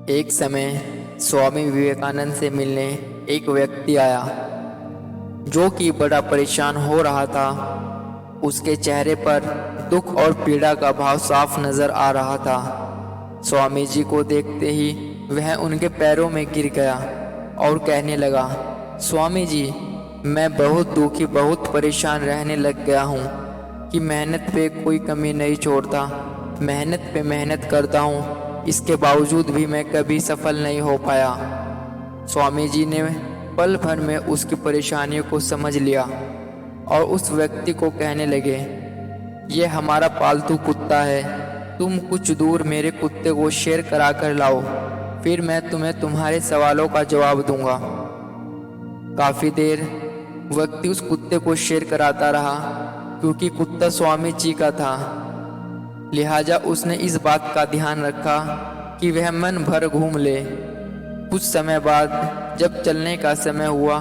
एक समय स्वामी विवेकानंद से मिलने एक व्यक्ति आया जो कि बड़ा परेशान हो रहा था। उसके चेहरे पर दुख और पीड़ा का भाव साफ नजर आ रहा था। स्वामी जी को देखते ही वह उनके पैरों में गिर गया और कहने लगा, स्वामी जी, मैं बहुत दुखी, बहुत परेशान रहने लग गया हूँ कि मेहनत पे कोई कमी नहीं छोड़ता। मेहनत पे मेहनत करता हूँ, इसके बावजूद भी मैं कभी सफल नहीं हो पाया। स्वामी जी ने पल भर में उसकी परेशानियों को समझ लिया और उस व्यक्ति को कहने लगे, ये हमारा पालतू कुत्ता है, तुम कुछ दूर मेरे कुत्ते को शेर करा कर लाओ, फिर मैं तुम्हें तुम्हारे सवालों का जवाब दूंगा। काफी देर व्यक्ति उस कुत्ते को शेर कराता रहा क्योंकि कुत्ता स्वामी जी का था। लिहाजा उसने इस बात का ध्यान रखा कि वह मन भर घूम ले। कुछ समय बाद जब चलने का समय हुआ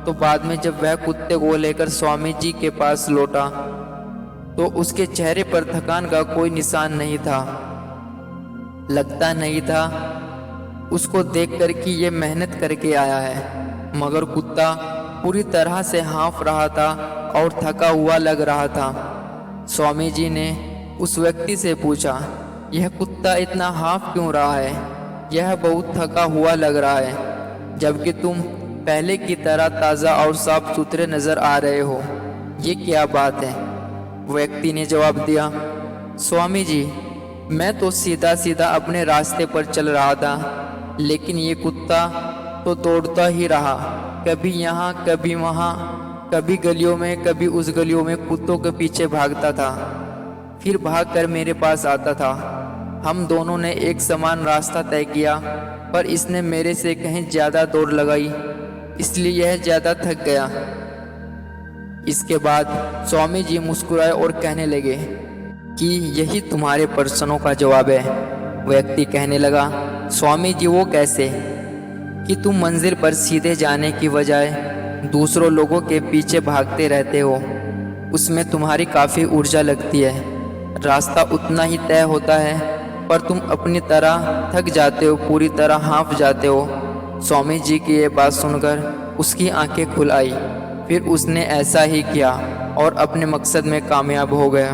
तो बाद में जब वह कुत्ते को लेकर स्वामी जी के पास लौटा तो उसके चेहरे पर थकान का कोई निशान नहीं था। लगता नहीं था उसको देखकर कि ये मेहनत करके आया है, मगर कुत्ता पूरी तरह से हाँफ रहा था और थका हुआ लग रहा था। स्वामी जी ने उस व्यक्ति से पूछा, यह कुत्ता इतना हाँफ क्यों रहा है? यह बहुत थका हुआ लग रहा है, जबकि तुम पहले की तरह ताज़ा और साफ सुथरे नजर आ रहे हो। ये क्या बात है? व्यक्ति ने जवाब दिया, स्वामी जी, मैं तो सीधा सीधा अपने रास्ते पर चल रहा था, लेकिन ये कुत्ता तो दौड़ता ही रहा, कभी यहाँ कभी वहाँ, कभी गलियों में कभी उस गलियों में कुत्तों के पीछे भागता था, फिर भागकर मेरे पास आता था। हम दोनों ने एक समान रास्ता तय किया, पर इसने मेरे से कहीं ज़्यादा दौड़ लगाई, इसलिए यह ज़्यादा थक गया। इसके बाद स्वामी जी मुस्कुराए और कहने लगे कि यही तुम्हारे प्रश्नों का जवाब है। व्यक्ति कहने लगा, स्वामी जी, वो कैसे कि तुम मंजिल पर सीधे जाने की बजाय दूसरों लोगों के पीछे भागते रहते हो, उसमें तुम्हारी काफ़ी ऊर्जा लगती है। रास्ता उतना ही तय होता है, पर तुम अपनी तरह थक जाते हो, पूरी तरह हाँफ जाते हो। स्वामी जी की ये बात सुनकर उसकी आंखें खुल आई। फिर उसने ऐसा ही किया और अपने मकसद में कामयाब हो गया।